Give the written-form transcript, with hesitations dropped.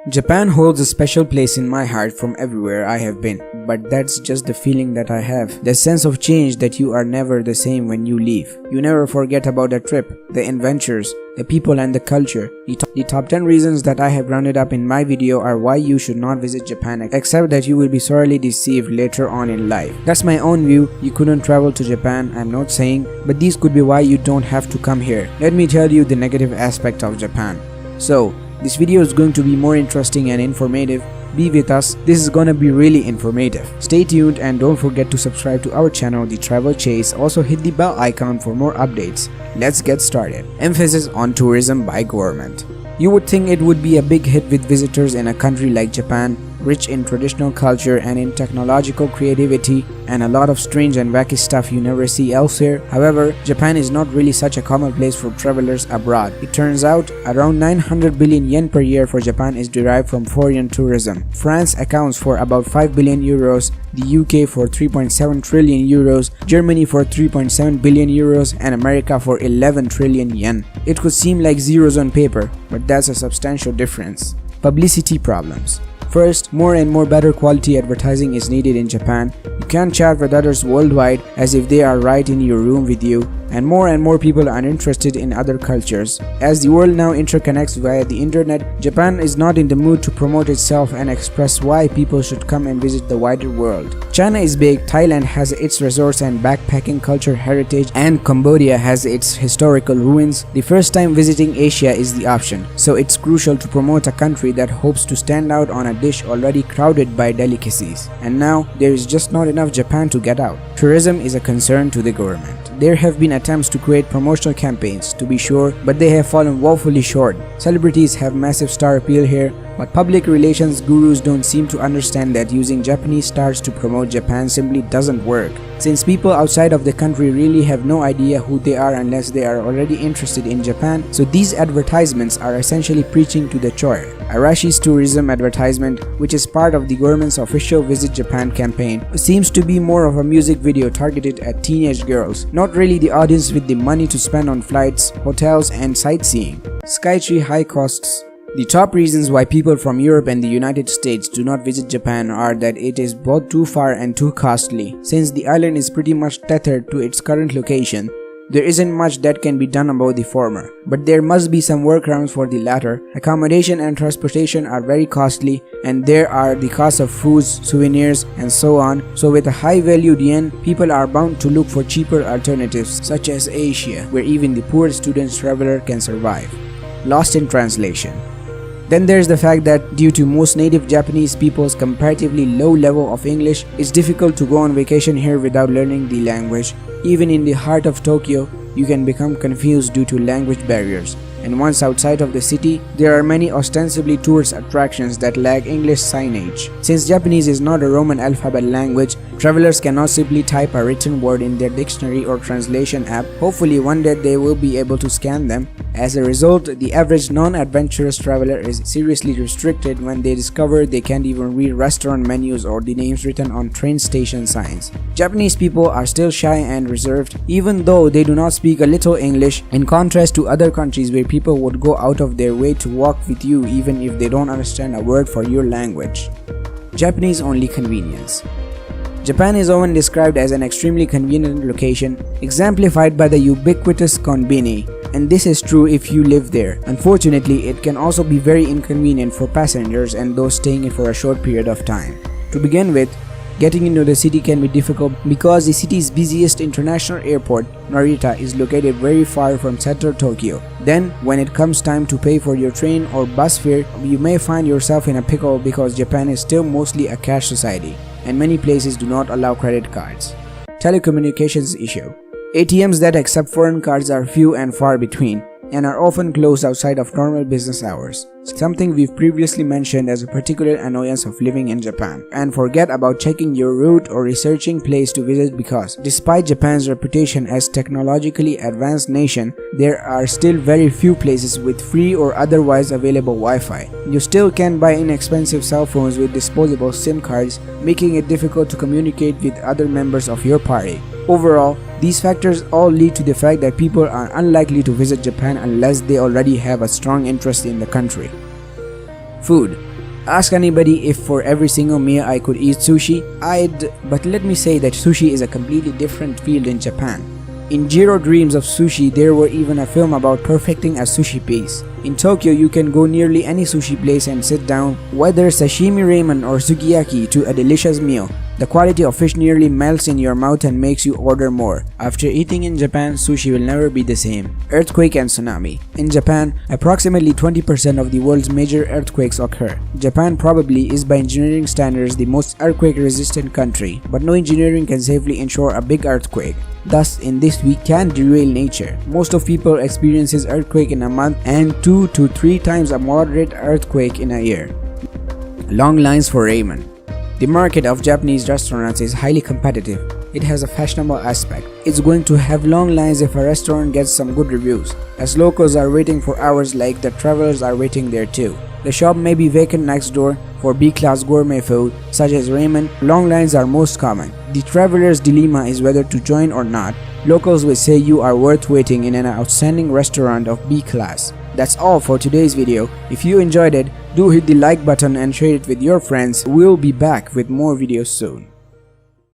Japan holds a special place in my heart from everywhere I have been, but that's just the feeling that I have. The sense of change that you are never the same when you leave. You never forget about the trip, the adventures, the people and the culture. The top 10 reasons that I have rounded up in my video are why you should not visit Japan, except that you will be sorely deceived later on in life. That's my own view. You couldn't travel to Japan, I'm not saying, but these could be why you don't have to come here. Let me tell you the negative aspect of Japan. So, this video is going to be more interesting and informative. Be with us, this is gonna be really informative. Stay tuned and don't forget to subscribe to our channel, The Travel Chase. Also hit the bell icon for more updates. Let's get started. Emphasis on tourism by government. You would think it would be a big hit with visitors in a country like Japan, rich in traditional culture and in technological creativity and a lot of strange and wacky stuff you never see elsewhere. However, Japan is not really such a common place for travelers abroad. It turns out around 900 billion yen per year for Japan is derived from foreign tourism. France accounts for about 5 billion euros, the UK for 3.7 trillion euros, Germany for 3.7 billion euros, and America for 11 trillion yen. It could seem like zeros on paper, but that's a substantial difference. Publicity problems. First, more and more better quality advertising is needed in Japan. You can't chat with others worldwide as if they are right in your room with you, and more people are interested in other cultures. As the world now interconnects via the internet, Japan is not in the mood to promote itself and express why people should come and visit the wider world. China is big, Thailand has its resorts and backpacking culture heritage, and Cambodia has its historical ruins. The first time visiting Asia is the option, so it's crucial to promote a country that hopes to stand out on a dish already crowded by delicacies. And now, there is just not enough Japan to get out. Tourism is a concern to the government. There have been attempts to create promotional campaigns, to be sure, but they have fallen woefully short. Celebrities have massive star appeal here, but public relations gurus don't seem to understand that using Japanese stars to promote Japan simply doesn't work, since people outside of the country really have no idea who they are unless they are already interested in Japan, so these advertisements are essentially preaching to the choir. Arashi's tourism advertisement, which is part of the government's official Visit Japan campaign, seems to be more of a music video targeted at teenage girls, not really the audience with the money to spend on flights, hotels, and sightseeing. Skytree high costs. The top reasons why people from Europe and the United States do not visit Japan are that it is both too far and too costly. Since the island is pretty much tethered to its current location, there isn't much that can be done about the former, but there must be some workarounds for the latter. Accommodation and transportation are very costly, and there are the costs of foods, souvenirs, and so on. So with a high-valued yen, people are bound to look for cheaper alternatives such as Asia, where even the poorest student traveler can survive. Lost in translation. Then there's the fact that due to most native Japanese people's comparatively low level of English, it's difficult to go on vacation here without learning the language. Even in the heart of Tokyo, you can become confused due to language barriers. And once outside of the city, there are many ostensibly tourist attractions that lack English signage. Since Japanese is not a Roman alphabet language, travelers cannot simply type a written word in their dictionary or translation app. Hopefully one day they will be able to scan them. As a result, the average non-adventurous traveler is seriously restricted when they discover they can't even read restaurant menus or the names written on train station signs. Japanese people are still shy and reserved, even though they do not speak a little English, in contrast to other countries where people would go out of their way to walk with you even if they don't understand a word for your language. Japanese only convenience. Japan is often described as an extremely convenient location, exemplified by the ubiquitous konbini, and this is true if you live there. Unfortunately, it can also be very inconvenient for passengers and those staying for a short period of time. To begin with, getting into the city can be difficult because the city's busiest international airport, Narita, is located very far from central Tokyo. Then, when it comes time to pay for your train or bus fare, you may find yourself in a pickle because Japan is still mostly a cash society, and many places do not allow credit cards. Telecommunications issue. ATMs that accept foreign cards are few and far between, and are often closed outside of normal business hours, something we've previously mentioned as a particular annoyance of living in Japan. And forget about checking your route or researching place to visit because, despite Japan's reputation as technologically advanced nation, there are still very few places with free or otherwise available Wi-Fi. You still can buy inexpensive cell phones with disposable SIM cards, making it difficult to communicate with other members of your party. Overall, these factors all lead to the fact that people are unlikely to visit Japan unless they already have a strong interest in the country. Food. Ask anybody if for every single meal I could eat sushi, but let me say that sushi is a completely different field in Japan. In Jiro Dreams of Sushi, there were even a film about perfecting a sushi piece. In Tokyo, you can go nearly any sushi place and sit down, whether sashimi ramen or sukiyaki, to a delicious meal. The quality of fish nearly melts in your mouth and makes you order more. After eating in Japan, sushi will never be the same. Earthquake and tsunami. In Japan, approximately 20% of the world's major earthquakes occur. Japan probably is by engineering standards the most earthquake-resistant country, but no engineering can safely ensure a big earthquake. Thus, in this we can derail nature. Most of people experiences earthquake in a month and 2 to 3 times a moderate earthquake in a year. Long lines for ramen. The market of Japanese restaurants is highly competitive. It has a fashionable aspect. It's going to have long lines if a restaurant gets some good reviews, as locals are waiting for hours like the travelers are waiting there too. The shop may be vacant next door. For B-class gourmet food, such as ramen, long lines are most common. The traveler's dilemma is whether to join or not. Locals will say you are worth waiting in an outstanding restaurant of B-class. That's all for today's video. If you enjoyed it, do hit the like button and share it with your friends. We'll be back with more videos soon.